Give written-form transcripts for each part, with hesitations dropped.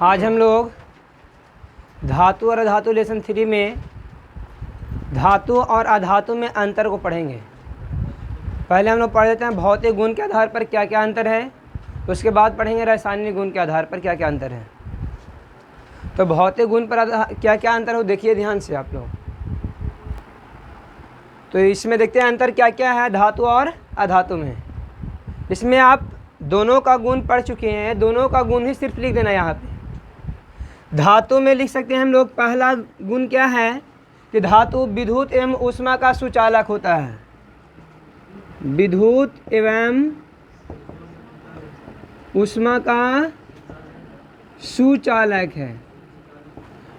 आज हम लोग धातु और अधातु लेसन 3 में धातु और अधातु में अंतर को पढ़ेंगे। पहले हम लोग पढ़ लेते हैं भौतिक गुण के आधार पर क्या क्या अंतर है, उसके बाद पढ़ेंगे रासायनिक गुण के आधार पर क्या क्या अंतर है। तो भौतिक गुण पर क्या क्या अंतर हो देखिए ध्यान से आप लोग। तो इसमें देखते हैं अंतर क्या क्या है धातु और अधातु में। इसमें आप दोनों का गुण पढ़ चुके हैं, दोनों का गुण ही सिर्फ लिख देना यहाँ पे। धातु में लिख सकते हैं हम लोग, पहला गुण क्या है कि धातु विद्युत एवं ऊष्मा का सुचालक होता है। विद्युत एवं ऊष्मा का सुचालक है।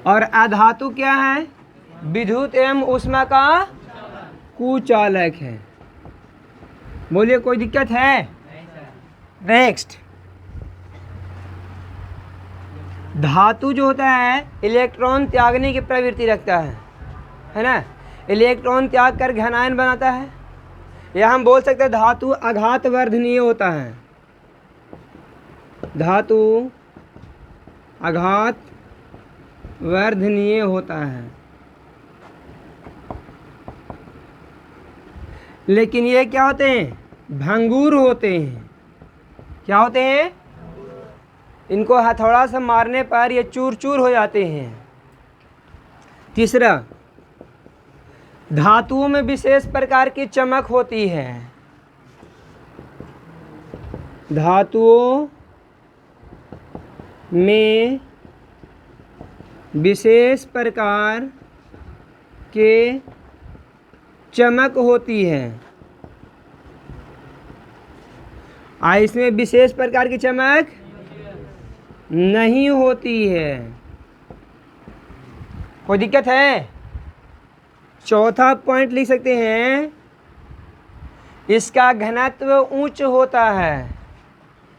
और अधातु क्या है? विद्युत एवं ऊष्मा का कुचालक है। बोलिए कोई दिक्कत है? नेक्स्ट, धातु जो होता है इलेक्ट्रॉन त्यागने की प्रवृत्ति रखता है ना। इलेक्ट्रॉन त्याग कर घनायन बनाता है, या हम बोल सकते हैं धातु आघात वर्धनीय होता है। धातु आघात वर्धनीय होता है। लेकिन ये क्या होते हैं? भंगुर होते हैं। क्या होते हैं? इनको हथौड़ा से मारने पर ये चूर चूर हो जाते हैं। तीसरा, धातुओं में विशेष प्रकार की चमक होती है। धातुओं में विशेष प्रकार के चमक होती है। इसमें विशेष प्रकार की चमक नहीं होती है। कोई दिक्कत है? चौथा पॉइंट लिख सकते हैं, इसका घनत्व उच्च होता है।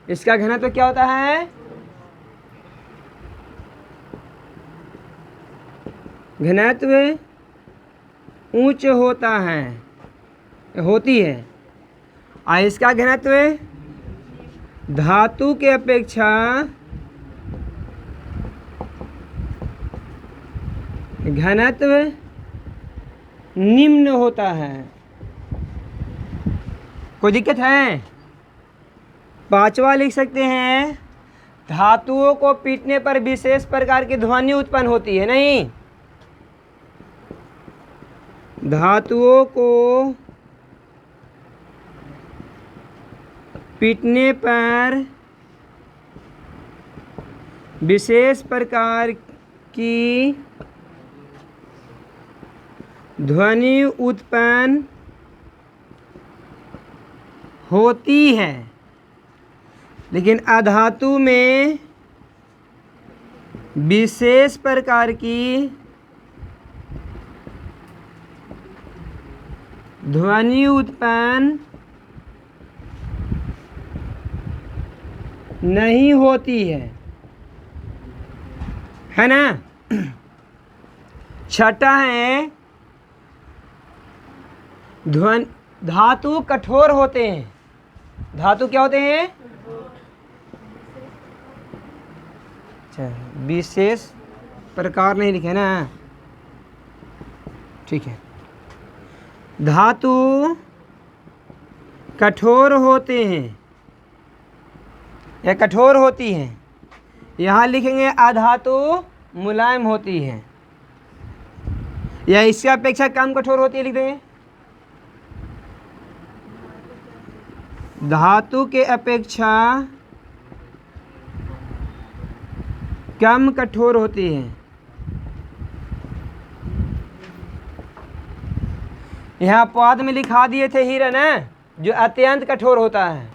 इसका घनत्व क्या होता है? घनत्व उच्च होता है, होती है। और इसका घनत्व धातु के अपेक्षा घनत्व निम्न होता है। कोई दिक्कत है? पांचवा लिख सकते हैं, धातुओं को पीटने पर विशेष प्रकार की ध्वनि उत्पन्न होती है। नहीं, धातुओं को पीटने पर विशेष प्रकार की ध्वनि उत्पन्न होती है। लेकिन अधातु में विशेष प्रकार की ध्वनि उत्पन्न नहीं होती है ना। छठा है, धातु कठोर होते हैं। धातु क्या होते हैं? अच्छा, विशेष प्रकार नहीं लिखे ना, ठीक है। धातु कठोर होते हैं या कठोर होती हैं। यहाँ लिखेंगे अधातु मुलायम होती है, या इससे अपेक्षा कम कठोर होती है लिख देंगे। धातु के अपेक्षा कम कठोर होती है। यहाँ पद में लिखा दिए थे हीरा ना, जो अत्यंत कठोर होता है।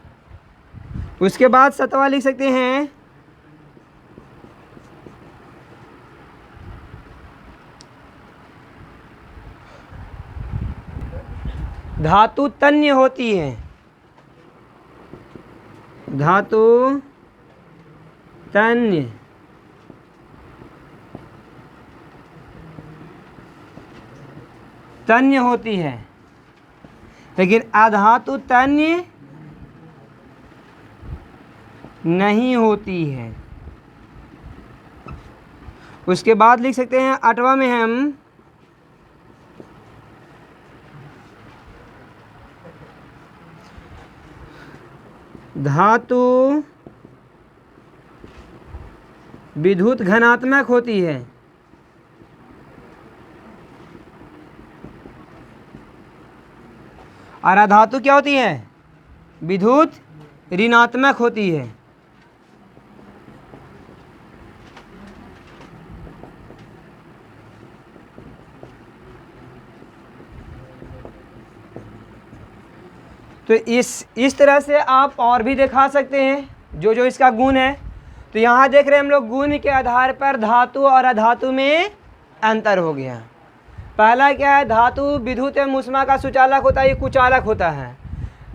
उसके बाद सतवा लिख सकते हैं, धातु तन्य होती है। धातु तन्य तन्य होती है। लेकिन अधातु तन्य नहीं होती है। उसके बाद लिख सकते हैं 8वां में हम धातु विद्युत घनात्मक होती है। और अधातु क्या होती है? विद्युत ऋणात्मक होती है। तो इस तरह से आप और भी दिखा सकते हैं जो जो इसका गुण है। तो यहाँ देख रहे हैं हम लोग गुण के आधार पर धातु और अधातु में अंतर हो गया। पहला क्या है? धातु विद्युत एवं ऊष्मा का सुचालक होता है, ये कुचालक होता है।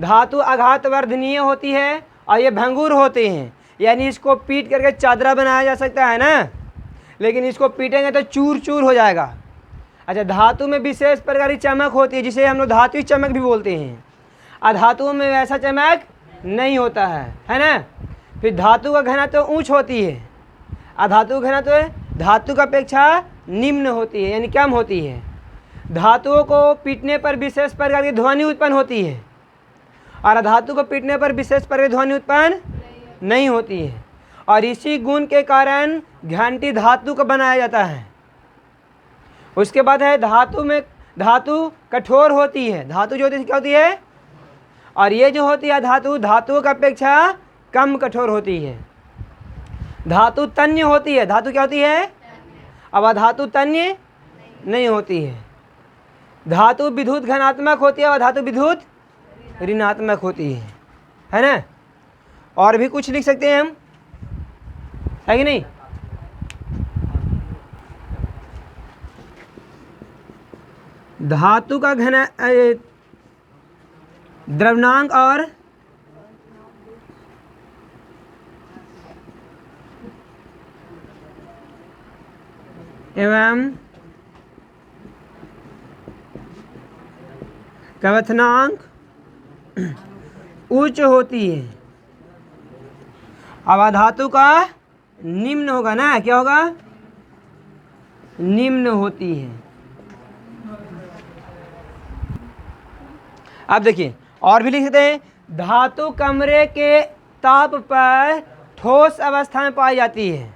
धातु आघात वर्धनीय होती है और ये भंगुर होते हैं, यानी इसको पीट करके चादरा बनाया जा सकता है ना, लेकिन इसको पीटेंगे तो चूर चूर हो जाएगा। अच्छा, धातु में विशेष प्रकार की चमक होती है जिसे हम लोग धातु चमक भी बोलते हैं। अधातु में वैसा चमक नहीं होता है ना। फिर धातु का घनत्व उच्च होती है, अधातु का घनत्व धातु की अपेक्षा निम्न होती है, यानी कम होती है। धातुओं को पीटने पर विशेष प्रकार की ध्वनि उत्पन्न होती है और अधातु को पीटने पर विशेष प्रकार की ध्वनि उत्पन्न नहीं होती है। और इसी गुण के कारण घंटी धातु का बनाया जाता है। उसके बाद है धातु कठोर होती है। धातु जो होती है क्या होती है? और ये जो होती है धातुओं की अपेक्षा कम कठोर होती है। धातु तन्य होती है। धातु क्या होती है? अब अधातु तन्य नहीं होती है। धातु विद्युत घनात्मक होती है और धातु विद्युत ऋणात्मक होती है ना। और भी कुछ लिख सकते हैं हम, है कि नहीं? धातु का द्रव्यनांक और एवं क्वथनांक उच्च होती है। अब अधातु का निम्न होगा ना, क्या होगा? निम्न होती है। अब देखिए और भी लिख सकते हैं, धातु कमरे के ताप पर ठोस अवस्था में पाई जाती है।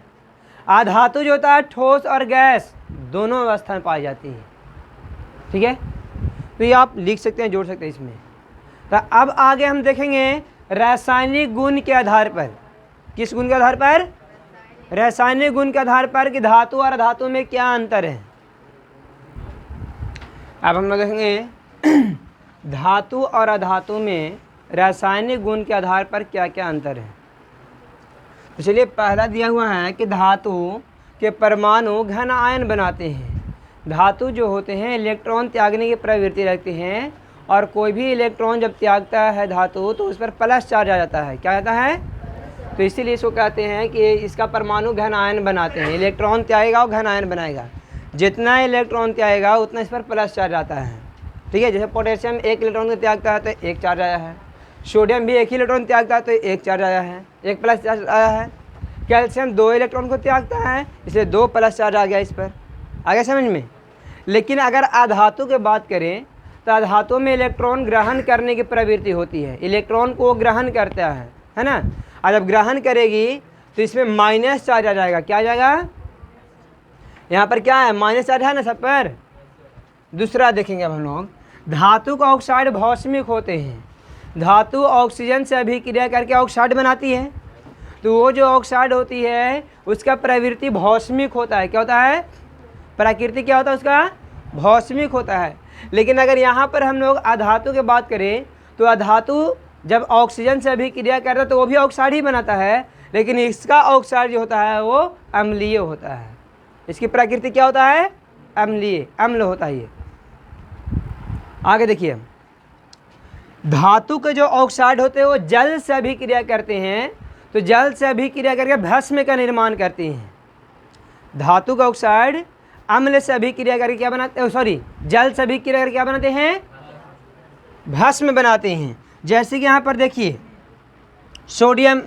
अधातु जो होता है ठोस और गैस दोनों अवस्था में पाई जाती है। ठीक है, तो ये आप लिख सकते हैं, जोड़ सकते हैं इसमें। तो अब आगे हम देखेंगे रासायनिक गुण के आधार पर। किस गुण के आधार पर? रासायनिक गुण के आधार पर कि धातु और अधातु में क्या अंतर है। अब हम लोग देखेंगे धातु और अधातु में रासायनिक गुण के आधार पर क्या क्या अंतर है। तो चलिए, पहला दिया हुआ है कि धातु के परमाणु घन आयन बनाते हैं। धातु जो होते हैं इलेक्ट्रॉन त्यागने की प्रवृत्ति रखते हैं और कोई भी इलेक्ट्रॉन जब त्यागता है धातु तो उस पर प्लस चार्ज आ जाता है। क्या आता है? तो इसीलिए इसको कहते हैं कि इसका परमाणु घन आयन बनाते हैं। इलेक्ट्रॉन त्यागेगा और घन आयन बनाएगा। जितना इलेक्ट्रॉन त्यागेगा उतना इस पर प्लस चार्ज आता है। ठीक है, जैसे पोटेशियम 1 इलेक्ट्रॉन को त्यागता है तो 1 चार्ज आया है। सोडियम भी 1 ही इलेक्ट्रॉन त्यागता है तो 1 चार्ज आया है, 1 प्लस चार्ज आया है। कैल्शियम 2 इलेक्ट्रॉन को त्यागता है इसलिए 2 प्लस चार्ज आ गया इस पर। आ गया समझ में? लेकिन अगर अधातु की बात करें तो अधातु में इलेक्ट्रॉन ग्रहण करने की प्रवृत्ति होती है। इलेक्ट्रॉन को ग्रहण करता है ना। और जब ग्रहण करेगी तो इसमें माइनस चार्ज आ जाएगा। क्या आ जाएगा? यहाँ पर क्या है? माइनस चार्ज है ना सब पर। दूसरा देखेंगे अब हम लोग, धातु का ऑक्साइड भौष्मिक होते हैं। धातु ऑक्सीजन से अभिक्रिया करके ऑक्साइड बनाती है। तो वो जो ऑक्साइड होती है उसका प्रवृत्ति भौष्मिक होता है। क्या होता है? प्रकृति क्या होता है उसका? भौष्मिक होता है। लेकिन अगर यहाँ पर हम लोग अधातु की बात करें तो अधातु जब ऑक्सीजन से अभिक्रिया करता है तो वो भी ऑक्साइड ही बनाता है, लेकिन इसका ऑक्साइड जो होता है वो अम्लीय होता है। इसकी प्रकृति क्या होता है? अम्लीय, अम्ल होता है ये। आगे देखिए, धातु के जो ऑक्साइड होते हैं वो जल से अभिक्रिया करते हैं। तो जल से अभिक्रिया करके भस्म का निर्माण करते हैं। धातु का ऑक्साइड अम्ल से अभिक्रिया करके क्या बनाते हैं? जल से अभिक्रिया करके क्या बनाते हैं? भस्म बनाते हैं। जैसे कि यहाँ पर देखिए सोडियम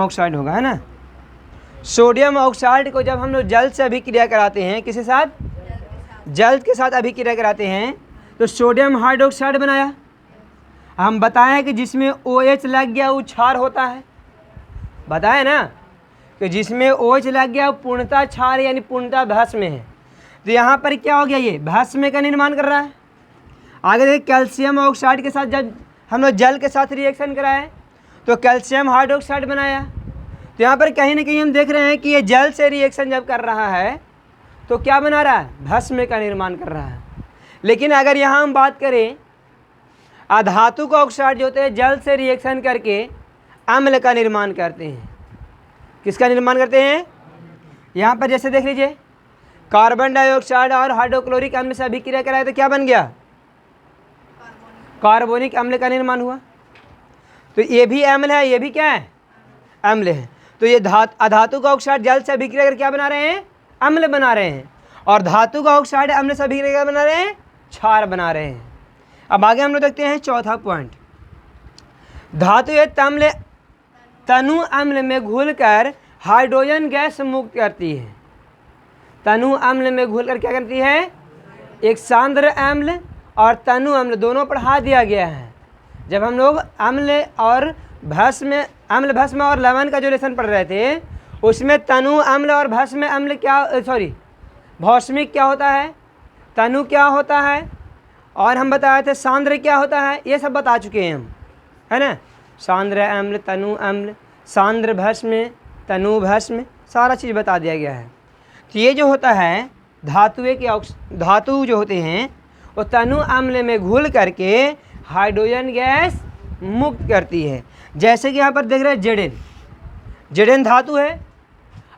ऑक्साइड होगा, है ना। सोडियम ऑक्साइड को जब हम लोग जल से अभिक्रिया कराते हैं, किसके साथ? जल के साथ अभिक्रिया कराते हैं, तो सोडियम हाइड्रोक्साइड बनाया। हम बताएं कि जिसमें OH लग गया वो क्षार होता है, बताए ना कि जिसमें OH लग गया वो पूर्णतः क्षार यानी पूर्णतः भस्म है। तो यहाँ पर क्या हो गया, ये भस्म का निर्माण कर रहा है। आगे देखिए, कैल्शियम ऑक्साइड के साथ जब हम लोग जल के साथ रिएक्शन कराए तो कैल्शियम हाइड्रोक्साइड बनाया। तो यहाँ पर कहीं ना कहीं हम देख रहे हैं कि ये जल से रिएक्शन जब कर रहा है तो क्या बना रहा है, भस्म का निर्माण कर रहा है। लेकिन अगर यहाँ हम बात करें अधातु का ऑक्साइड जो होते हैं जल से रिएक्शन करके अम्ल का निर्माण करते हैं। किसका निर्माण करते हैं? यहाँ पर जैसे देख लीजिए, कार्बन डाइऑक्साइड और हाइड्रोक्लोरिक अम्ल से अभिक्रिया कराए तो क्या बन गया, कार्बोनिक अम्ल का निर्माण हुआ। तो ये भी अम्ल है, ये भी क्या है, अम्ल है। तो ये अधातु का ऑक्साइड जल से अभिक्रिया कर क्या बना रहे हैं, अम्ल बना रहे हैं, और धातु का ऑक्साइड अम्ल से अभिक्रिया बना रहे हैं, क्षार बना रहे हैं। अब आगे हम लोग देखते हैं चौथा पॉइंट, धातु ये तनु अम्ल में घुलकर हाइड्रोजन गैस मुक्त करती है। तनु अम्ल में घुलकर क्या करती है, एक सांद्र अम्ल और तनु अम्ल दोनों पढ़ा दिया गया है। जब हम लोग अम्ल और भस्म, अम्ल भस्म और लवण का जो लेसन पढ़ रहे थे उसमें तनु अम्ल और भस्म अम्ल क्या, सॉरी भौस्मिक क्या होता है, तनु क्या होता है, और हम बताए थे सांद्र क्या होता है, ये सब बता चुके हैं हम, है ना। सांद्र अम्ल, तनु अम्ल, सांद्र भस्म, तनु भस्म, सारा चीज़ बता दिया गया है। तो ये जो होता है धातु जो होते हैं वो तनु अम्ल में घुल करके हाइड्रोजन गैस मुक्त करती है। जैसे कि यहाँ पर देख रहे हैं जेडेन धातु है।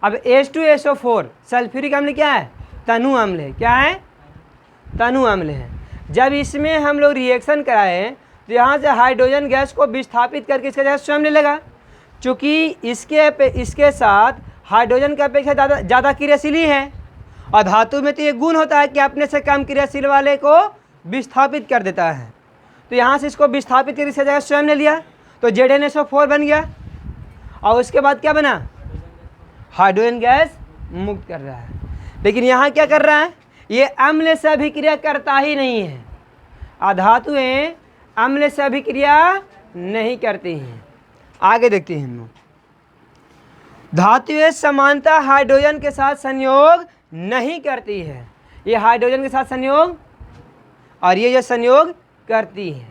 अब H2SO4 सल्फ्यूरिक अम्ल क्या है, तनु अम्ल है। क्या है, तनु अम्ल है। जब इसमें हम लोग रिएक्शन कराएं तो यहाँ से हाइड्रोजन गैस को विस्थापित करके इसका जगह स्वयं ले लगा। चूँकि इसके साथ हाइड्रोजन की अपेक्षा ज़्यादा क्रियाशीली है, और धातु में तो ये गुण होता है कि अपने से कम क्रियाशील वाले को विस्थापित कर देता है। तो यहाँ से इसको विस्थापित करके इसका जगह स्वयं ले लिया, तो ZnSO4 बन गया, और उसके बाद क्या बना, हाइड्रोजन गैस मुक्त कर रहा है। लेकिन यहाँ क्या कर रहा है, ये अम्ल से अभिक्रिया करता ही नहीं है। अधातुएं अम्ल से अभिक्रिया नहीं करती हैं। आगे देखते हैं हम लोग, धातुएं समानतः हाइड्रोजन के साथ संयोग नहीं करती है। ये हाइड्रोजन के साथ संयोग और ये संयोग करती है।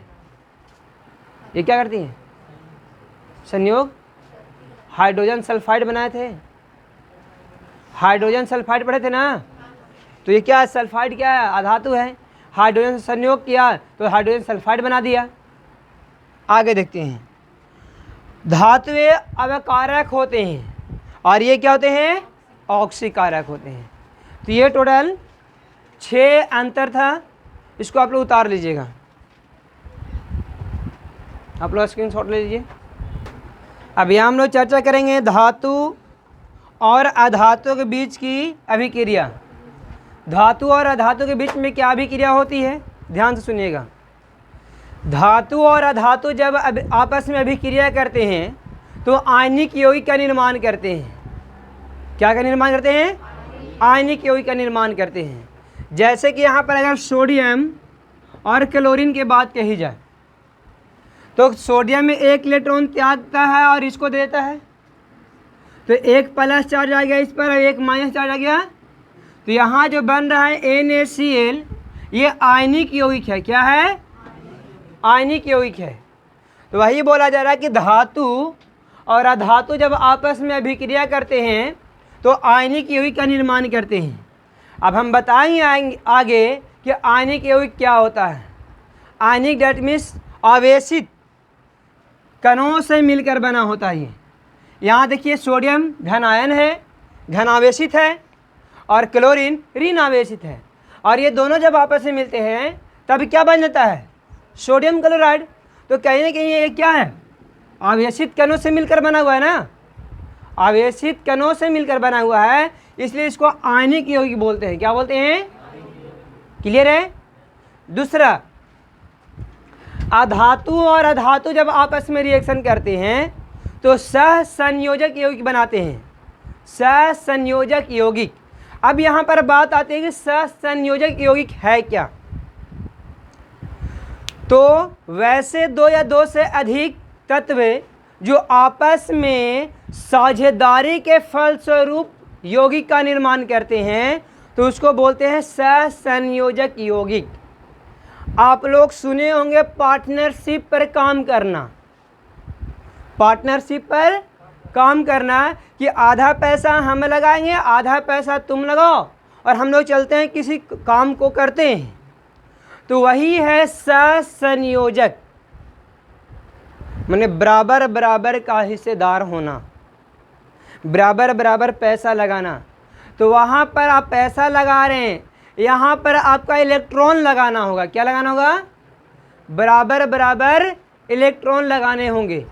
ये क्या करती हैं, संयोग। हाइड्रोजन सल्फाइड बनाए थे, हाइड्रोजन सल्फाइड पढ़े थे ना। तो ये क्या है, सल्फाइड क्या है, अधातु है। हाइड्रोजन से संयोग किया तो हाइड्रोजन सल्फाइड बना दिया। आगे देखते हैं, धातुएं अवकारक होते हैं और ये क्या होते हैं, ऑक्सीकारक होते हैं। तो ये टोटल 6 अंतर था, इसको आप लोग उतार लीजिएगा, आप लोग स्क्रीनशॉट ले लीजिए। अब यहाँ हम लोग चर्चा करेंगे धातु और अधातु के बीच की अभिक्रिया। धातु और अधातु के बीच में क्या अभिक्रिया होती है, ध्यान से सुनिएगा। धातु और अधातु जब आपस में अभिक्रिया करते हैं तो आयनिक यौगिक का निर्माण करते हैं। क्या का निर्माण करते हैं, आयनिक यौगिक का निर्माण करते हैं। जैसे कि यहाँ पर अगर सोडियम और क्लोरीन की बात कही जाए तो सोडियम में 1 इलेक्ट्रॉन त्यागता है और इसको देता है, तो 1 प्लस चार्ज आ गया इस पर और 1 माइनस चार्ज आ गया। तो यहाँ जो बन रहा है NaCl, ये आयनिक यौगिक है। क्या है, आयनिक यौगिक है। तो वही बोला जा रहा है कि धातु और अधातु जब आपस में अभिक्रिया करते हैं तो आयनिक यौगिक का निर्माण करते हैं। अब हम बताएंगे आगे कि आयनिक यौगिक क्या होता है। आयनिक डेट मीन्स आवेशित कणों से मिलकर बना होता है। यहाँ देखिए सोडियम धन आयन है, धनावेशित है, और क्लोरीन ऋण आवेशित है, और ये दोनों जब आपस में मिलते हैं तब क्या बन जाता है, सोडियम क्लोराइड। तो कहीं ना कहीं ये क्या है, आवेशित कणों से मिलकर बना हुआ है ना, आवेशित कणों से मिलकर बना हुआ है, इसलिए इसको आयनिक यौगिक बोलते हैं। क्या बोलते हैं, क्लियर है। दूसरा, अधातु और अधातु जब आपस में रिएक्शन करते हैं तो सह संयोजक यौगिक बनाते हैं। सहसंयोजक यौगिक। अब यहाँ पर बात आती है कि सहसंयोजक यौगिक है क्या। तो वैसे दो या दो से अधिक तत्व जो आपस में साझेदारी के फलस्वरूप यौगिक का निर्माण करते हैं तो उसको बोलते हैं सहसंयोजक यौगिक। आप लोग सुने होंगे पार्टनरशिप पर काम करना, पार्टनरशिप पर काम करना कि आधा पैसा हम लगाएंगे, आधा पैसा तुम लगाओ और हम लोग चलते हैं किसी काम को करते हैं। तो वही है सहसंयोजक, माने बराबर बराबर का हिस्सेदार होना, बराबर बराबर पैसा लगाना। तो वहाँ पर आप पैसा लगा रहे हैं, यहाँ पर आपका इलेक्ट्रॉन लगाना होगा। क्या लगाना होगा? बराबर बराबर इलेक्ट्रॉन लगाने होंगे।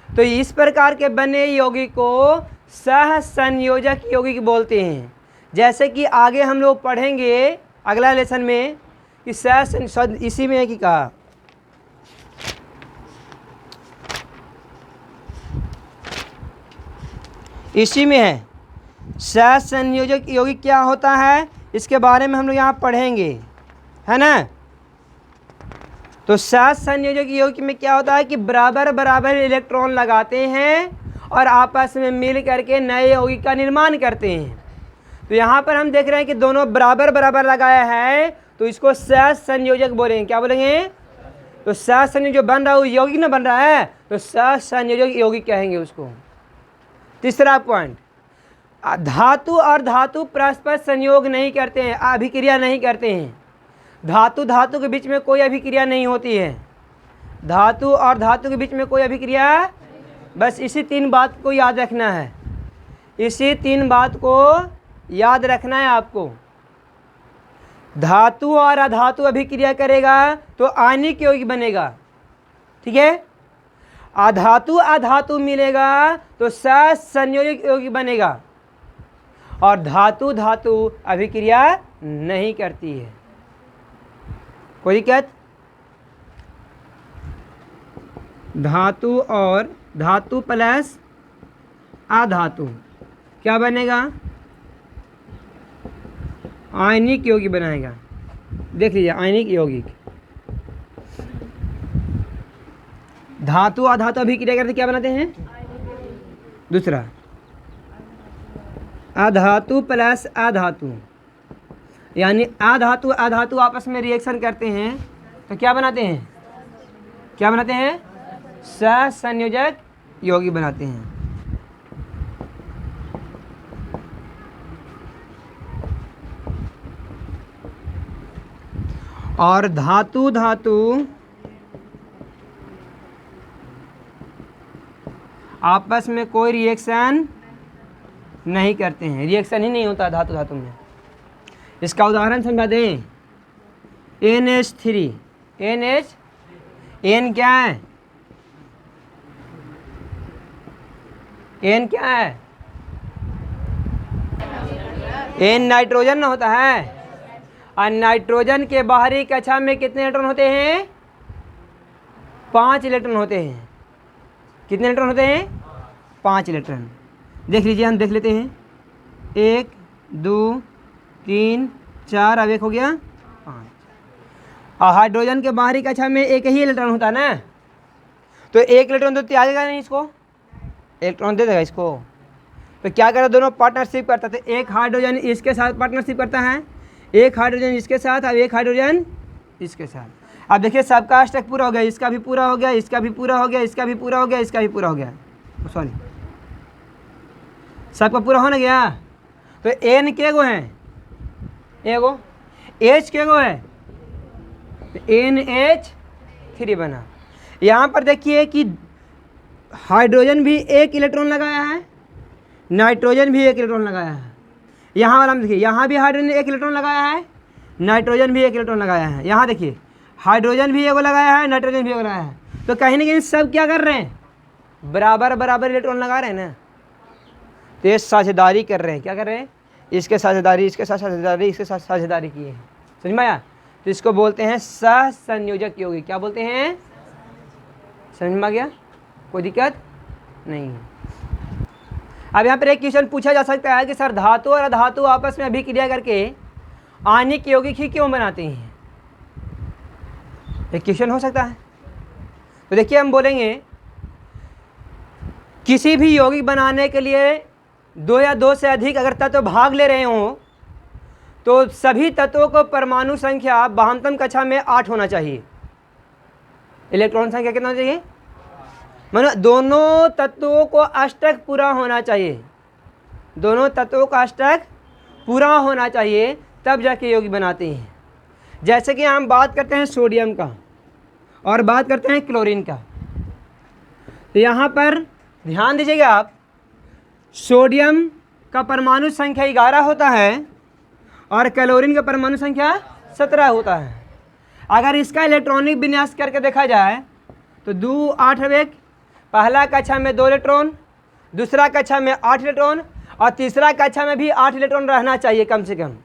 तो इस प्रकार के बने यौगिक को सहसंयोजक यौगिक बोलते हैं। जैसे कि आगे हम लोग पढ़ेंगे अगला लेसन में कि सहसंयोजक इसी में है कि कहा, इसी में है। सहसंयोजक यौगिक क्या होता है इसके बारे में हम लोग यहाँ पढ़ेंगे, है ना। तो सहसंयोजक यौगिक में क्या होता है कि बराबर बराबर इलेक्ट्रॉन लगाते हैं और आपस में मिल करके नए यौगिक का निर्माण करते हैं। तो यहाँ पर हम देख रहे हैं कि दोनों बराबर बराबर लगाया है तो इसको सहसंयोजक बोलेंगे। क्या बोलेंगे? तो सहसंयोजक जो बन रहा है वो यौगिक ना बन रहा है, तो सहसंयोजक यौगिक कहेंगे उसको। तीसरा पॉइंट, धातु और धातु परस्पर संयोग नहीं करते हैं, अभिक्रिया नहीं करते हैं। धातु धातु के बीच में कोई अभिक्रिया नहीं होती है, धातु और धातु के बीच में कोई अभिक्रिया। बस इसी तीन बात को याद रखना है, इसी तीन बात को याद रखना है आपको। धातु और अधातु अभिक्रिया करेगा तो आयनिक यौगिक बनेगा, ठीक है। अधातु अधातु मिलेगा तो सहसंयोजक यौगिक बनेगा। और धातु धातु अभिक्रिया नहीं करती है। कोई दिक्कत? धातु और धातु प्लस अधातु क्या बनेगा? आयनिक यौगिक बनाएगा। देख लीजिए आयनिक यौगिक। धातु अधातु अभिक्रिया करते क्या बनाते हैं? दूसरा अधातु प्लस अधातु, यानी अधातु अधातु आपस में रिएक्शन करते हैं तो क्या बनाते हैं? क्या बनाते हैं? सहसंयोजक यौगिक बनाते हैं। और धातु धातु आपस में कोई रिएक्शन नहीं करते हैं, रिएक्शन ही नहीं होता धातु धातु में। इसका उदाहरण समझा दें, NH3 NH, N क्या है? N क्या है? N नाइट्रोजन न होता है। और नाइट्रोजन के बाहरी कक्षा में कितने इलेक्ट्रॉन होते हैं? 5 इलेक्ट्रॉन होते हैं। कितने इलेक्ट्रॉन होते हैं? 5 इलेक्ट्रॉन। देख लीजिए, हम देख लेते हैं। 1 2 3 4, अब एक हो गया 5। और हाइड्रोजन के बाहरी कक्षा में एक ही इलेक्ट्रॉन होता है ना, तो एक इलेक्ट्रॉन तो त्यागेगा नहीं, इसको इलेक्ट्रॉन दे देगा इसको। तो क्या करता? दोनों पार्टनरशिप करता था। एक हाइड्रोजन इसके साथ पार्टनरशिप करता है, एक हाइड्रोजन इसके साथ, अब एक हाइड्रोजन इसके साथ। अब देखिए सबका स्टेक पूरा हो गया, इसका भी पूरा हो गया, इसका भी पूरा हो गया, इसका भी पूरा हो गया, इसका भी पूरा हो गया, सॉरी सबका पूरा होने गया। तो N के गो हैं? एगो। H के गो है? NH3 बना। यहाँ पर देखिए कि हाइड्रोजन भी एक इलेक्ट्रॉन लगाया है, नाइट्रोजन भी एक इलेक्ट्रॉन लगाया है। यहाँ वाला देखिए, यहाँ भी हाइड्रोजन एक इलेक्ट्रॉन लगाया है, नाइट्रोजन भी एक इलेक्ट्रॉन लगाया है। यहाँ देखिए हाइड्रोजन भी एगो लगाया है, नाइट्रोजन भी एगो लगाया है। तो कहीं ना कहीं सब क्या कर रहे हैं? बराबर बराबर इलेक्ट्रॉन लगा रहे हैं ना, तो ये साझेदारी कर रहे हैं। क्या कर रहे हैं? इसके साझेदारी, इसके साथ साझेदारी, इसके साथ साझेदारी किए हैं। समझ में आया? तो इसको बोलते हैं सहसंयोजक यौगिक। क्या बोलते हैं? समझ में आ गया? कोई दिक्कत नहीं है। अब यहाँ पर एक क्वेश्चन पूछा जा सकता है कि सर धातु और अधातु आपस में अभिक्रिया करके आणिक यौगिक ही क्यों बनाते हैं? एक क्वेश्चन हो सकता है। तो देखिए हम बोलेंगे किसी भी यौगिक बनाने के लिए दो या दो से अधिक अगर तत्व भाग ले रहे हों तो सभी तत्वों को परमाणु संख्या बहामतम कक्षा में 8 होना चाहिए। इलेक्ट्रॉन संख्या कितना होना चाहिए? मतलब दोनों तत्वों को अष्टक पूरा होना चाहिए, दोनों तत्वों का अष्टक पूरा होना चाहिए, तब जाके यौगिक बनाते हैं। जैसे कि हम बात करते हैं सोडियम का और बात करते हैं क्लोरीन का, तो यहाँ पर ध्यान दीजिएगा आप, सोडियम का परमाणु संख्या 11 होता है और क्लोरीन का परमाणु संख्या 17 होता है। अगर इसका इलेक्ट्रॉनिक विन्यास करके देखा जाए तो 2 8 अवेक, पहला कक्षा में 2 इलेक्ट्रॉन, दूसरा कक्षा में 8 इलेक्ट्रॉन और तीसरा कक्षा में भी 8 इलेक्ट्रॉन रहना चाहिए कम से कम,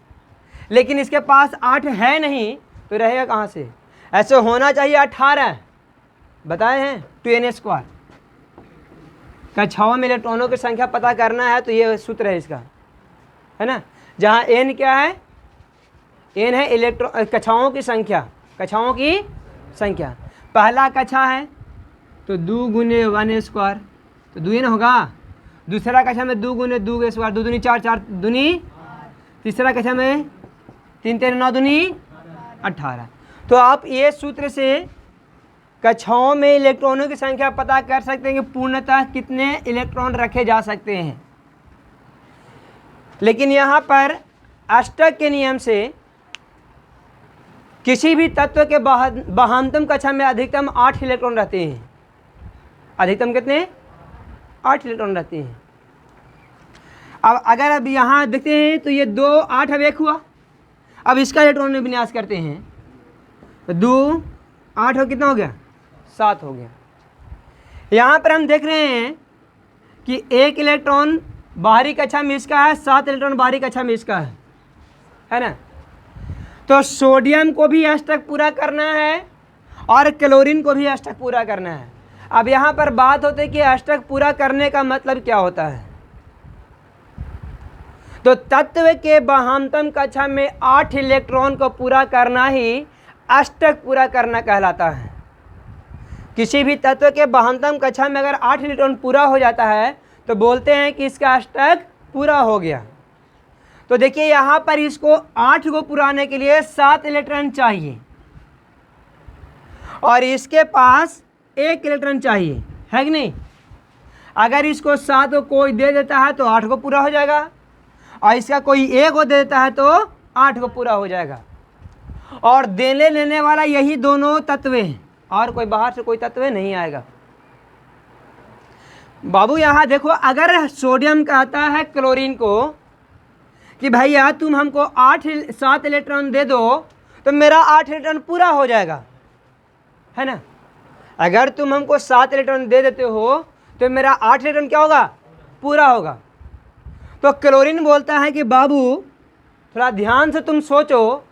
लेकिन इसके पास 8 है नहीं तो रहेगा कहाँ से? ऐसे होना चाहिए 18, बताए हैं 2n²। कक्षाओं में इलेक्ट्रॉनों की संख्या पता करना है तो ये सूत्र है इसका, है ना, जहाँ n क्या है? n है इलेक्ट्रॉन कक्षाओं की संख्या, कक्षाओं की संख्या। पहला कक्षा है तो 2 × 1² तो 2n होगा, दूसरा कक्षा में 2 × 2² 2 दूनी 4 4 दूनी, तीसरा कक्षा में 3 3 9 दूनी 18। तो आप ये सूत्र से कक्षाओं में इलेक्ट्रॉनों की संख्या पता कर सकते हैं कि पूर्णतः कितने इलेक्ट्रॉन रखे जा सकते हैं। लेकिन यहाँ पर अष्टक के नियम से किसी भी तत्व के बहामतम कक्षा में अधिकतम 8 इलेक्ट्रॉन रहते हैं। अधिकतम कितने? 8 इलेक्ट्रॉन रहते हैं। अब अगर अब यहाँ देखते हैं तो ये 2 8 अब 1 हुआ। अब इसका इलेक्ट्रॉन विन्यास करते हैं तो 2 8 हो कितना हो गया? 7 हो गया। यहाँ पर हम देख रहे हैं कि 1 इलेक्ट्रॉन बाहरी कक्षा में इसका है, 7 इलेक्ट्रॉन बाहरी कक्षा में इसका है ना। तो सोडियम को भी अष्टक पूरा करना है और क्लोरीन को भी अष्टक पूरा करना है। अब यहाँ पर बात होती है कि अष्टक पूरा करने का मतलब क्या होता है। तो तत्व के बहामतम कक्षा में 8 इलेक्ट्रॉन को पूरा करना ही अष्टक पूरा करना कहलाता है। किसी भी तत्व के बहामतम कक्षा में अगर 8 इलेक्ट्रॉन पूरा हो जाता है तो बोलते हैं कि इसका अष्टक पूरा हो गया। तो देखिए यहाँ पर इसको 8 को पुराने के लिए 7 इलेक्ट्रॉन चाहिए और इसके पास 1 इलेक्ट्रॉन चाहिए, है कि नहीं। अगर इसको 7 को कोई दे देता है तो 8 को पूरा हो जाएगा और इसका कोई 1 को दे देता है तो 8 को पूरा हो जाएगा। और देने लेने वाला यही दोनों तत्व हैं और कोई बाहर से कोई तत्व नहीं आएगा। बाबू यहाँ देखो, अगर सोडियम कहता है क्लोरीन को कि भैया तुम हमको 7 इलेक्ट्रॉन दे दो तो मेरा 8 इलेक्ट्रॉन पूरा हो जाएगा, है ना। अगर तुम हमको 7 इलेक्ट्रॉन दे देते हो तो मेरा 8 इलेक्ट्रॉन क्या होगा? पूरा होगा। तो क्लोरीन बोलता है कि बाबू थोड़ा ध्यान से तुम सोचो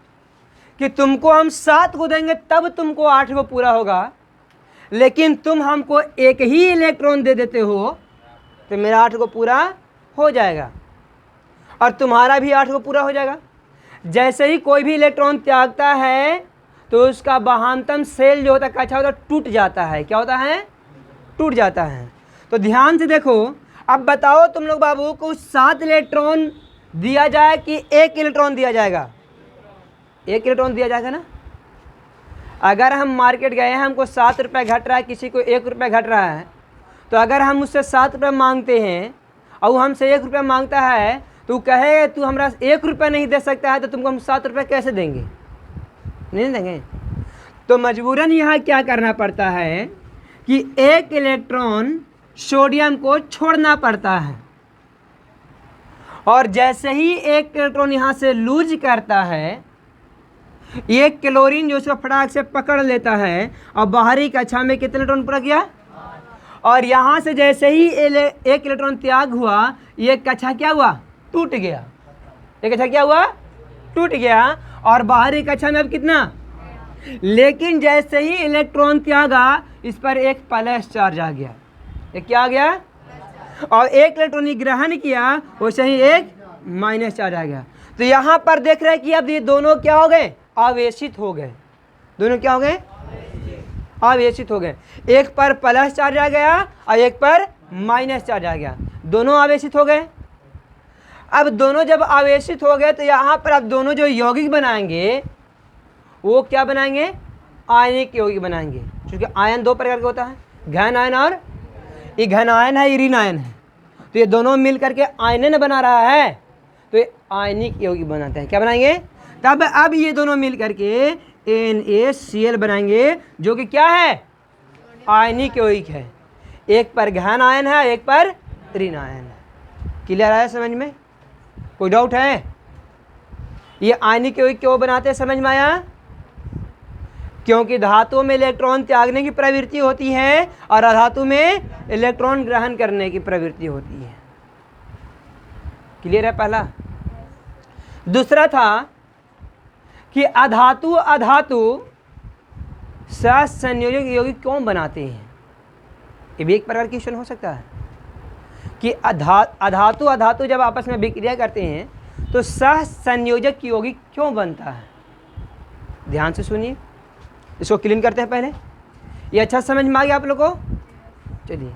कि तुमको हम 7 को देंगे तब तुमको 8 को पूरा होगा, लेकिन तुम हमको 1 ही इलेक्ट्रॉन दे देते हो तो मेरा 8 को पूरा हो जाएगा और तुम्हारा भी 8 को पूरा हो जाएगा। जैसे ही कोई भी इलेक्ट्रॉन त्यागता है तो उसका बहामतम सेल जो होता है कक्षा होता है टूट जाता है। क्या होता है? टूट जाता है। तो ध्यान से देखो, अब बताओ तुम लोग बाबू को 7 इलेक्ट्रॉन दिया जाए कि 1 इलेक्ट्रॉन दिया जाएगा? 1 इलेक्ट्रॉन दिया जाएगा ना। अगर हम मार्केट गए हैं, हमको 7 रुपये घट रहा है, किसी को 1 रुपये घट रहा है, तो अगर हम उससे 7 रुपये मांगते हैं और वो हमसे 1 रुपया मांगता है तो कहे तू हमरा 1 रुपया नहीं दे सकता है तो तुमको हम 7 रुपये कैसे देंगे? नहीं देंगे। तो मजबूरन यहाँ क्या करना पड़ता है कि 1 इलेक्ट्रॉन सोडियम को छोड़ना पड़ता है और जैसे ही 1 इलेक्ट्रॉन यहाँ से लूज करता है, ये क्लोरीन जो उसको फटाक से पकड़ लेता है और बाहरी कक्षा में कितने इलेक्ट्रॉन पूरा किया और यहाँ से जैसे ही 1 इलेक्ट्रॉन त्याग हुआ, ये कक्षा क्या हुआ? टूट गया। ये कक्षा क्या हुआ? टूट गया और बाहरी कक्षा में अब कितना? लेकिन जैसे ही इलेक्ट्रॉन त्यागा, इस पर एक प्लस चार्ज आ गया। ये क्या आ गया? और एक इलेक्ट्रॉन ग्रहण किया, वैसे ही एक माइनस चार्ज आ गया। तो यहाँ पर देख रहे हैं कि अब ये दोनों क्या हो गए, आवेशित हो गए। दोनों क्या हो गए, आवेशित हो गए। एक पर प्लस चार्ज आ गया और एक पर माइनस चार्ज आ गया, दोनों आवेशित हो गए। अब दोनों जब आवेशित हो गए तो यहाँ पर अब दोनों जो यौगिक बनाएंगे वो क्या बनाएंगे, आयनिक यौगिक बनाएंगे। क्योंकि आयन दो प्रकार का होता है, घन आयन और, ये घन आयन है, ये ऋण आयन है। तो ये दोनों मिल करके आयनन बना रहा है, तो ये आयनिक यौगिक बनाते हैं। क्या बनाएंगे, तब अब ये दोनों मिल करके NaCl बनाएंगे, जो कि क्या है, आयनिक यौगिक है। एक पर घन आयन है, एक पर ऋण आयन है। क्लियर आया समझ में, कोई डाउट है? ये आयनिक यौगिक क्यों बनाते हैं, समझ में आया? क्योंकि धातुओं में इलेक्ट्रॉन त्यागने की प्रवृत्ति होती है और अधातु में इलेक्ट्रॉन ग्रहण करने की प्रवृत्ति होती है। क्लियर है पहला। दूसरा था कि अधातु अधातु सहसंयोजक यौगिक क्यों बनाते हैं। ये भी एक प्रकार की क्वेश्चन हो सकता है कि अधातु अधातु जब आपस में विक्रिया करते हैं तो सहसंयोजक यौगिक क्यों बनता है। ध्यान से सुनिए, इसको क्लीन करते हैं पहले। ये अच्छा समझ में आ गया आप लोग को। चलिए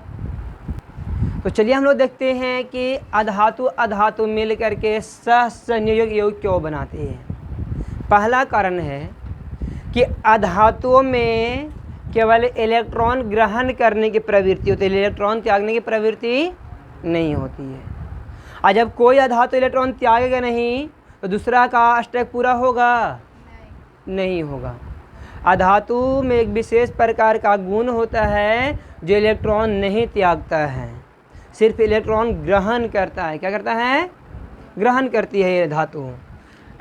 तो चलिए हम लोग देखते हैं कि अधातु अधातु मिल करके सहसंयोजक यौगिक क्यों बनाते हैं। पहला कारण है कि अधातुओं में केवल इलेक्ट्रॉन ग्रहण करने की प्रवृत्ति होती है, इलेक्ट्रॉन त्यागने की प्रवृत्ति नहीं होती है। और जब कोई अधातु इलेक्ट्रॉन त्यागेगा नहीं तो दूसरा का अष्टक पूरा होगा, नहीं होगा। अधातु में एक विशेष प्रकार का गुण होता है जो इलेक्ट्रॉन नहीं त्यागता है, सिर्फ इलेक्ट्रॉन ग्रहण करता है। क्या करता है, ग्रहण करती है ये धातु।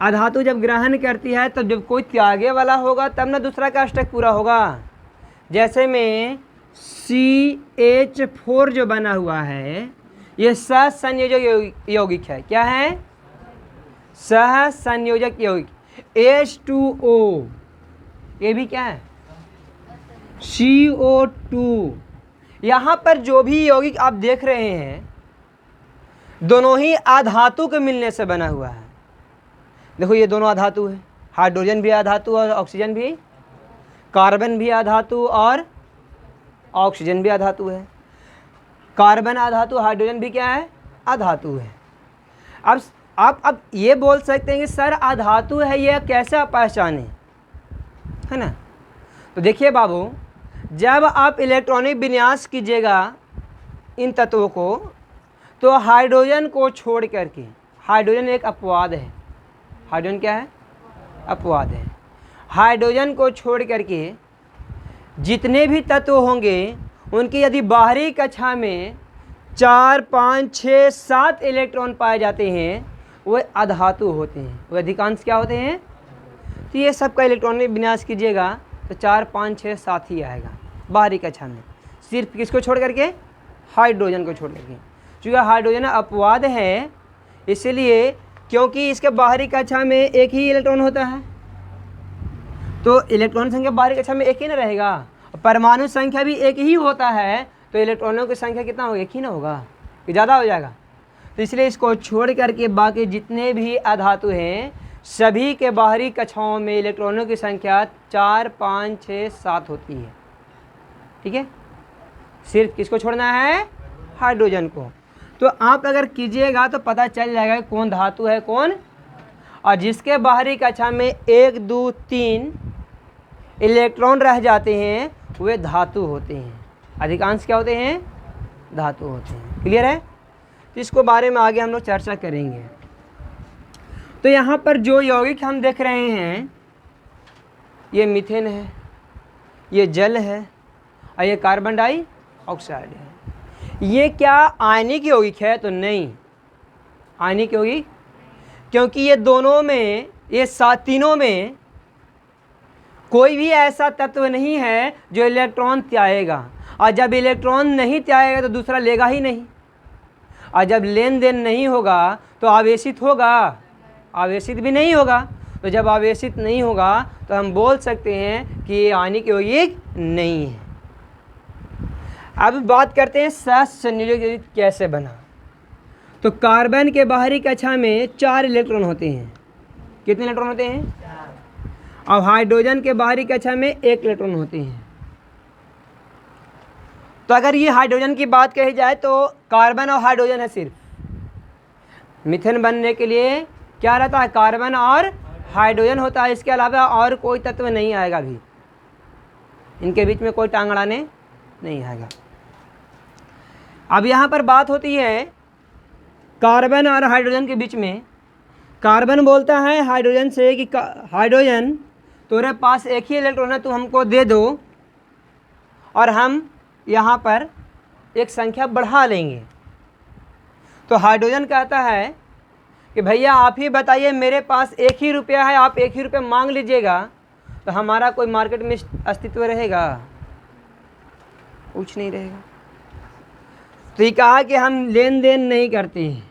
अधातु जब ग्रहण करती है तब जब कोई त्यागे वाला होगा तब ना दूसरा का अष्टक पूरा होगा। जैसे में CH4 जो बना हुआ है ये सहसंयोजक यौगिक है। क्या है, सहसंयोजक यौगिक। H2O ये भी क्या है, CO2। यहाँ पर जो भी यौगिक आप देख रहे हैं दोनों ही अधातु के मिलने से बना हुआ है। देखो ये दोनों अधातु है, हाइड्रोजन भी अधातु और ऑक्सीजन भी, कार्बन भी अधातु और ऑक्सीजन भी अधातु है। कार्बन अधातु, हाइड्रोजन भी क्या है, अधातु है। अब आप ये बोल सकते हैं कि सर अधातु है ये कैसे आप पहचाने, है ना। तो देखिए बाबू, जब आप इलेक्ट्रॉनिक विन्यास कीजिएगा इन तत्वों को तो हाइड्रोजन को छोड़ करके, हाइड्रोजन एक अपवाद है, हाइड्रोजन क्या है, अपवाद है। हाइड्रोजन को छोड़ करके जितने भी तत्व होंगे उनकी यदि बाहरी कक्षा में 4, 5, 6, 7 इलेक्ट्रॉन पाए जाते हैं वो अधातु होते हैं, वो अधिकांश क्या होते हैं। तो ये सब का इलेक्ट्रॉनिक विन्यास कीजिएगा तो 4, 5, 6, 7 ही आएगा बाहरी कक्षा में, सिर्फ किसको छोड़ करके, हाइड्रोजन को छोड़ करके। चूँकि हाइड्रोजन अपवाद है इसलिए, क्योंकि इसके बाहरी कक्षा में एक ही इलेक्ट्रॉन होता है तो इलेक्ट्रॉन संख्या बाहरी कक्षा में एक ही ना रहेगा, परमाणु संख्या भी एक ही होता है तो इलेक्ट्रॉनों की संख्या कितना होगा, एक ही ना होगा, कि ज़्यादा हो जाएगा। तो इसलिए इसको छोड़ करके बाकी जितने भी अधातु हैं सभी के बाहरी कक्षाओं में इलेक्ट्रॉनों की संख्या 4, 5, 6, 7 होती है। ठीक है, सिर्फ किसको छोड़ना है, हाइड्रोजन को। तो आप अगर कीजिएगा तो पता चल जाएगा कौन धातु है कौन, और जिसके बाहरी कक्षा में 1, 2, 3 इलेक्ट्रॉन रह जाते हैं वे धातु होते हैं, अधिकांश क्या होते हैं, धातु होते हैं। क्लियर है। तो इसको बारे में आगे हम लोग चर्चा करेंगे। तो यहाँ पर जो यौगिक हम देख रहे हैं ये मीथेन है, ये जल है और ये कार्बन डाइऑक्साइड है। ये क्या आयनिक यौगिक है, तो नहीं आयनिक यौगिक, क्योंकि ये दोनों में, ये तीनों में कोई भी ऐसा तत्व नहीं है जो इलेक्ट्रॉन त्यागेगा, और जब इलेक्ट्रॉन नहीं त्यागेगा तो दूसरा लेगा ही नहीं, और जब लेन देन नहीं होगा तो आवेशित होगा, आवेशित भी नहीं होगा। तो जब आवेशित नहीं होगा तो हम बोल सकते हैं कि ये आयनिक यौगिक नहीं है। अब बात करते हैं सहसंयोजक यौगिक कैसे बना। तो कार्बन के बाहरी कक्षा में 4 इलेक्ट्रॉन होते हैं। कितने इलेक्ट्रॉन होते हैं? 4। और हाइड्रोजन के बाहरी कक्षा में 1 इलेक्ट्रॉन होते हैं। तो अगर ये हाइड्रोजन की बात कही जाए तो कार्बन और हाइड्रोजन है सिर्फ। मीथेन बनने के लिए क्या रहता है? कार्बन और हाइड्रोजन होता है, इसके अलावा और कोई तत्व नहीं आएगा। अभी इनके बीच में कोई टांग अड़ाने नहीं आएगा। अब यहाँ पर बात होती है कार्बन और हाइड्रोजन के बीच में। कार्बन बोलता है हाइड्रोजन से कि हाइड्रोजन तुम्हारे पास एक ही इलेक्ट्रॉन है, तुम हमको दे दो और हम यहाँ पर एक संख्या बढ़ा लेंगे। तो हाइड्रोजन कहता है कि भैया आप ही बताइए, मेरे पास 1 ही रुपया है, आप 1 ही रुपया मांग लीजिएगा, तो हमारा कोई मार्केट में अस्तित्व रहेगा? कुछ नहीं रहेगा। तो ये कहा कि हम लेन देन नहीं करते हैं,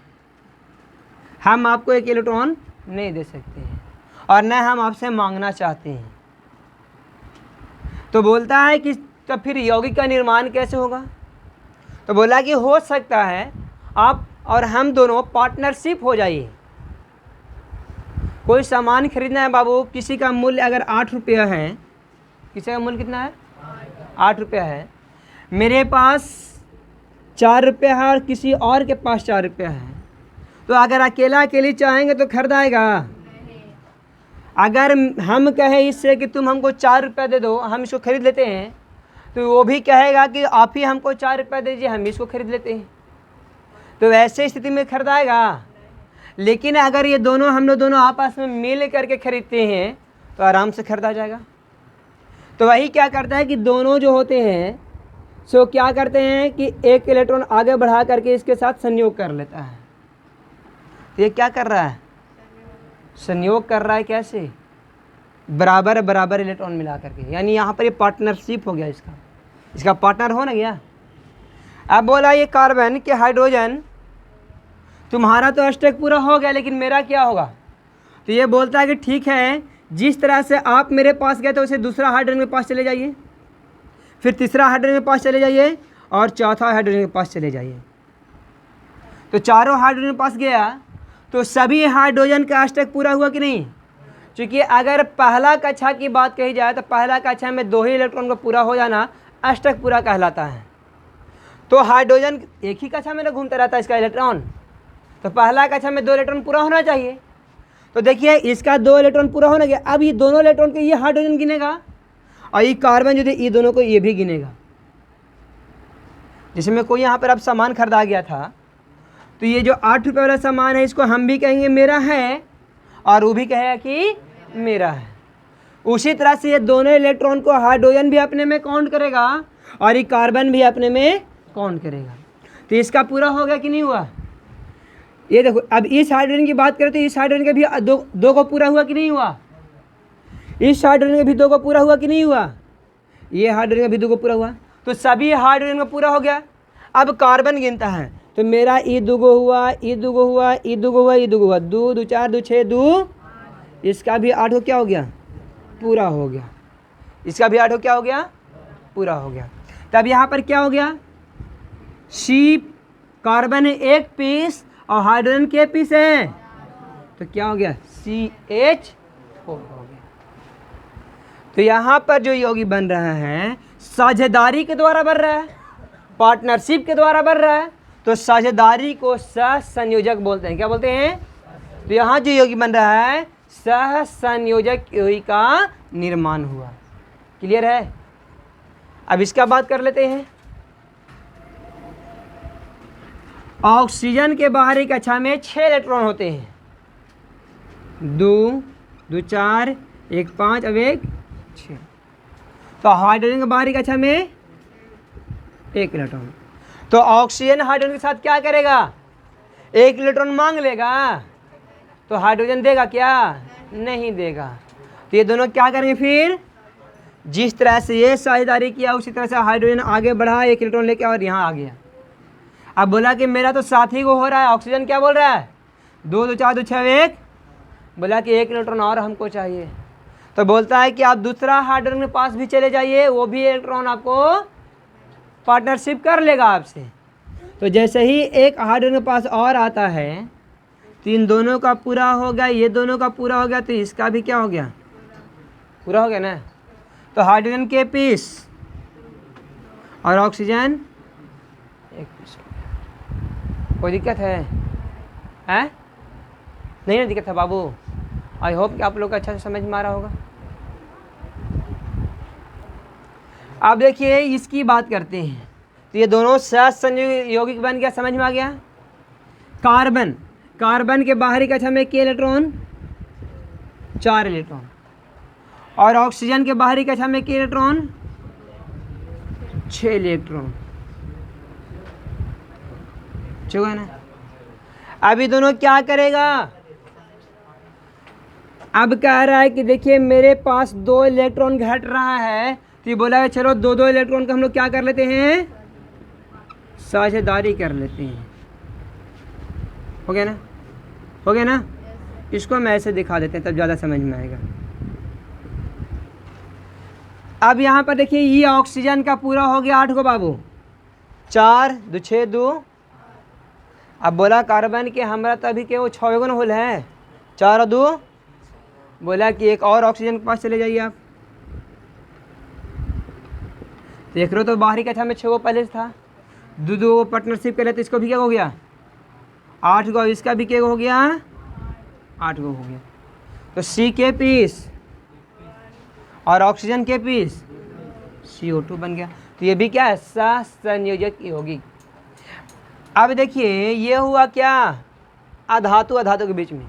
हम आपको 1 इलेक्ट्रॉन नहीं दे सकते हैं और न हम आपसे मांगना चाहते हैं। तो बोलता है कि तो फिर यौगिक का निर्माण कैसे होगा? तो बोला कि हो सकता है आप और हम दोनों पार्टनरशिप हो जाइए। कोई सामान खरीदना है बाबू, किसी का मूल्य अगर 8 रुपया है, किसी का मूल्य कितना है? 8 रुपया है। मेरे पास 4 रुपया है और किसी और के पास 4 रुपया है, तो अगर अकेली चाहेंगे तो खरीदाएगा? अगर हम कहें इससे कि तुम हमको 4 रुपया दे दो, हम इसको खरीद लेते हैं, तो वो भी कहेगा कि आप ही हमको 4 रुपया दीजिए, हम इसको खरीद लेते हैं। तो ऐसे स्थिति में खरीदाएगा। लेकिन अगर ये दोनों हम लोग दोनों आपस में मिल करके खरीदते हैं तो आराम से खरीदा जाएगा। तो वही क्या करता है कि दोनों जो होते हैं सो क्या करते हैं कि 1 इलेक्ट्रॉन आगे बढ़ा करके इसके साथ संयोग कर लेता है। तो ये क्या कर रहा है? संयोग कर रहा है। कैसे? बराबर बराबर इलेक्ट्रॉन मिला करके, यानी यहाँ पर ये पार्टनरशिप हो गया। इसका पार्टनर हो ना गया। अब बोला ये कार्बन के हाइड्रोजन, तुम्हारा तो अष्टक पूरा हो गया, लेकिन मेरा क्या होगा? तो ये बोलता है कि ठीक है, जिस तरह से आप मेरे पास गए थे उसे दूसरा हाइड्रोजन के पास चले जाइए, फिर तीसरा हाइड्रोजन के पास चले जाइए और चौथा हाइड्रोजन के पास चले जाइए। तो चारों हाइड्रोजन के पास गया तो सभी हाइड्रोजन का अष्टक पूरा हुआ कि नहीं? क्योंकि अगर पहला कक्षा की बात कही जाए तो पहला कक्षा में 2 ही इलेक्ट्रॉन को पूरा हो जाना अष्टक पूरा कहलाता है। तो हाइड्रोजन एक ही कक्षा में ना घूमता रहता है इसका इलेक्ट्रॉन, तो पहला कक्षा में 2 इलेक्ट्रॉन पूरा होना चाहिए। तो देखिए इसका 2 इलेक्ट्रॉन पूरा होना गया। अब ये दोनों इलेक्ट्रॉन को ये हाइड्रोजन गिनेगा और ये कार्बन जो थे ये दोनों को ये भी गिनेगा। जिसमें कोई यहाँ पर अब सामान खरीदा गया था, तो ये जो 8 रुपये वाला सामान है इसको हम भी कहेंगे मेरा है और वो भी कहेगा कि मेरा है। उसी तरह से ये दोनों इलेक्ट्रॉन को हाइड्रोजन भी अपने में काउंट करेगा और ये कार्बन भी अपने में काउंट करेगा। तो इसका पूरा हो गया कि नहीं हुआ? ये देखो, अब इस हाइड्रोजन की बात करें तो इस हाइड्रोजन के भी दो को पूरा हुआ कि नहीं हुआ? इस हाइड्रोजन के भी 2 को पूरा हुआ कि नहीं हुआ? ये हाइड्रोजन का भी 2 को पूरा हुआ। तो सभी हाइड्रोजन का पूरा हो गया। अब कार्बन गिनता है, तो मेरा ई 2 हुआ, ई 2 हुआ, ई 2 हुआ, ई 2 हुआ, 2 2 4 2 6 2, इसका भी 8 हो क्या हो गया? पूरा हो गया। इसका भी 8 हो क्या हो गया? पूरा हो गया। तब यहाँ पर क्या हो गया? सी कार्बन है 1 पीस और हाइड्रोजन के पीस है, तो क्या हो गया? CH4 हो गया। तो यहाँ पर जो यौगिक बन रहा है साझेदारी के द्वारा बन रहा है, पार्टनरशिप के द्वारा बन रहा है। तो साझेदारी को सहसंयोजक बोलते हैं। क्या बोलते हैं? तो यहाँ जो यौगिक बन रहा है सहसंयोजक यौगिक का निर्माण हुआ। क्लियर है? अब इसका बात कर लेते हैं। ऑक्सीजन के बाहरी कक्षा में 6 इलेक्ट्रॉन होते हैं। 2 2 4 1 5 अब 1 6। तो हाइड्रोजन के बाहरी कक्षा में 1 इलेक्ट्रॉन। तो ऑक्सीजन हाइड्रोजन के साथ क्या करेगा? 1 इलेक्ट्रॉन मांग लेगा, तो हाइड्रोजन देगा क्या? नहीं देगा। तो ये दोनों क्या करेंगे फिर? जिस तरह से ये साझेदारी किया उसी तरह से हाइड्रोजन आगे बढ़ा, 1 इलेक्ट्रॉन लेके और यहाँ आ गया। अब बोला कि मेरा तो साथी को हो रहा है। ऑक्सीजन क्या बोल रहा है? 2 2 4 2 6 1। बोला कि 1 इलेक्ट्रॉन और हमको चाहिए। तो बोलता है कि आप दूसरा हाइड्रोजन के पास भी चले जाइए, वो भी इलेक्ट्रॉन आपको पार्टनरशिप कर लेगा आपसे। तो जैसे ही एक हाइड्रोजन के पास और आता है तो इन दोनों का पूरा हो गया, ये दोनों का पूरा हो गया, तो इसका भी क्या हो गया, पूरा हो गया ना। तो हाइड्रोजन के पीस और ऑक्सीजन एक पीस। कोई दिक्कत है? हैं? नहीं ना दिक्कत है बाबू। आई होप कि आप लोग को अच्छा से समझ में आ रहा होगा। अब देखिए इसकी बात करते हैं। तो ये दोनों सहसंयोगी यौगिक बन गया, समझ में आ गया। कार्बन, कार्बन के बाहरी कक्षा में कितने इलेक्ट्रॉन, 4 इलेक्ट्रॉन। और ऑक्सीजन के बाहरी कक्षा में कितने इलेक्ट्रॉन, 6 इलेक्ट्रॉन। ठीक है ना। अभी दोनों क्या करेगा, अब कह रहा है कि देखिए मेरे पास 2 इलेक्ट्रॉन घट रहा है, तो ये बोला है चलो 2-2 इलेक्ट्रॉन का हम लोग क्या कर लेते हैं, साझेदारी कर लेते हैं। हो गया ना, हो गया ना। इसको हम ऐसे दिखा देते हैं तब ज़्यादा समझ में आएगा। अब यहाँ पर देखिए ये ऑक्सीजन का पूरा हो गया 8 को बाबू, 4 2 6 2। अब बोला कार्बन के हमारा तभी के वो 6 गुना होल है, 4 और 2। बोला कि एक और ऑक्सीजन के पास चले जाइए आप। देख रहे हो तो बाहरी कक्षा में 6 वो पहले से था, 2 पार्टनरशिप कर लेते, इसको भी क्या हो गया 8 को, इसका भी क्या हो गया 8 को हो गया। तो C के पीस और ऑक्सीजन के पीस CO2 बन गया। तो ये भी क्या है, सहसंयोजक यौगिक। अब देखिए ये हुआ क्या, अधातु अधातु के बीच में।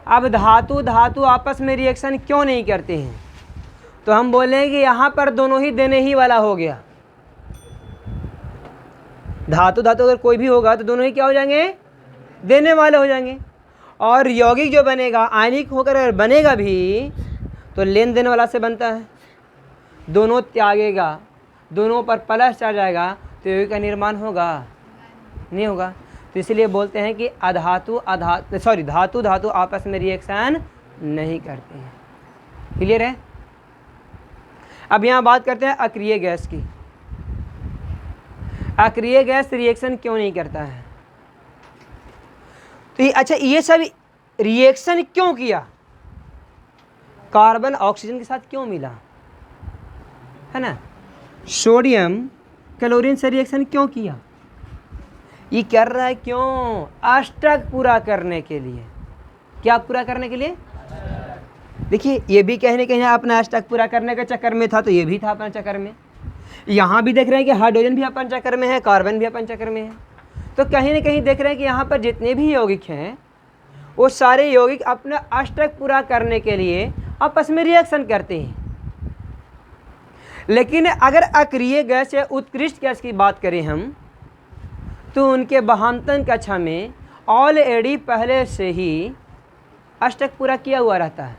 अब धातु धातु आपस में रिएक्शन क्यों नहीं करते हैं, तो हम बोलेंगे यहाँ पर दोनों ही देने ही वाला हो गया। धातु धातु अगर कोई भी होगा तो दोनों ही क्या हो जाएंगे, देने वाले हो जाएंगे। और यौगिक जो बनेगा आयनिक होकर अगर बनेगा भी तो लेन देने वाला से बनता है। दोनों त्यागेगा, दोनों पर प्लस चढ़ जाएगा तो यौगिक का निर्माण होगा, नहीं होगा। तो इसलिए बोलते हैं कि धातु धातु आपस में रिएक्शन नहीं करते हैं। क्लियर है। अब यहाँ बात करते हैं अक्रिय गैस की। अक्रिय गैस रिएक्शन क्यों नहीं करता है, तो अच्छा ये सब रिएक्शन क्यों किया, कार्बन ऑक्सीजन के साथ क्यों मिला, है ना। सोडियम क्लोरीन से रिएक्शन क्यों किया, ये कर रहा है क्यों, अष्टक पूरा करने के लिए। क्या पूरा करने के लिए, देखिए ये भी कहीं ना कहीं अपना अष्टक पूरा करने के चक्कर में था, तो ये भी था अपना चक्कर में। यहाँ भी देख रहे हैं कि हाइड्रोजन भी अपन चक्कर में है, कार्बन भी अपन चक्कर में है। तो कहीं ना कहीं देख रहे हैं कि यहाँ पर जितने भी यौगिक हैं वो सारे यौगिक अपना अष्टक पूरा करने के लिए आपस में रिएक्शन करते हैं। लेकिन अगर अक्रिय गैस या उत्कृष्ट गैस की बात करें हम, तो उनके बहान्तन कक्षा में ऑलरेडी पहले से ही अष्टक पूरा किया हुआ रहता है।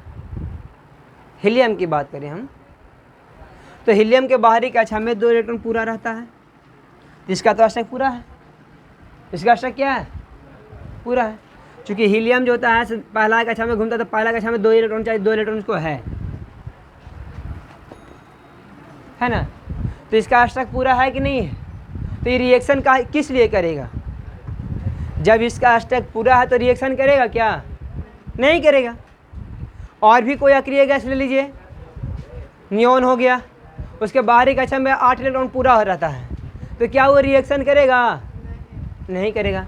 हीलियम की बात करें हम तो हीलियम के बाहरी कक्षा में 2 इलेक्ट्रॉन पूरा रहता है, इसका तो अष्टक पूरा है, इसका अष्टक क्या है, पूरा है। क्योंकि हीलियम जो होता है पहला कक्षा में घूमता है, तो पहला कक्षा में 2 इलेक्ट्रॉन चाहिए, 2 इलेक्ट्रॉन उसको है ना। तो इसका अष्टक पूरा है कि नहीं है। तो ये रिएक्शन का किस लिए करेगा, जब इसका अष्टक पूरा है तो रिएक्शन करेगा क्या, नहीं करेगा। और भी कोई अक्रिय गैस ले लीजिए, नियोन हो गया, उसके बाहरी कक्षा में 8 इलेक्ट्रॉन पूरा हो रहता है, तो क्या वो रिएक्शन करेगा, नहीं करेगा।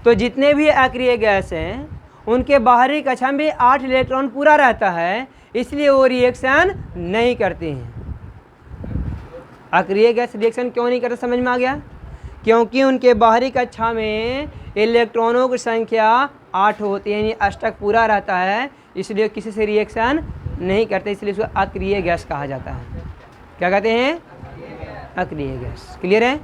तो जितने भी अक्रिय गैस हैं उनके बाहरी कक्षा में 8 इलेक्ट्रॉन पूरा रहता है, इसलिए वो रिएक्शन नहीं करते हैं। अक्रिय गैस रिएक्शन क्यों नहीं करते, समझ में आ गया। क्योंकि उनके बाहरी कक्षा में इलेक्ट्रॉनों की संख्या 8 होती है, यानी अष्टक पूरा रहता है, इसलिए किसी से रिएक्शन नहीं करते, इसलिए इसको अक्रिय गैस कहा जाता है। क्या कहते हैं, अक्रिय गैस। क्लियर है।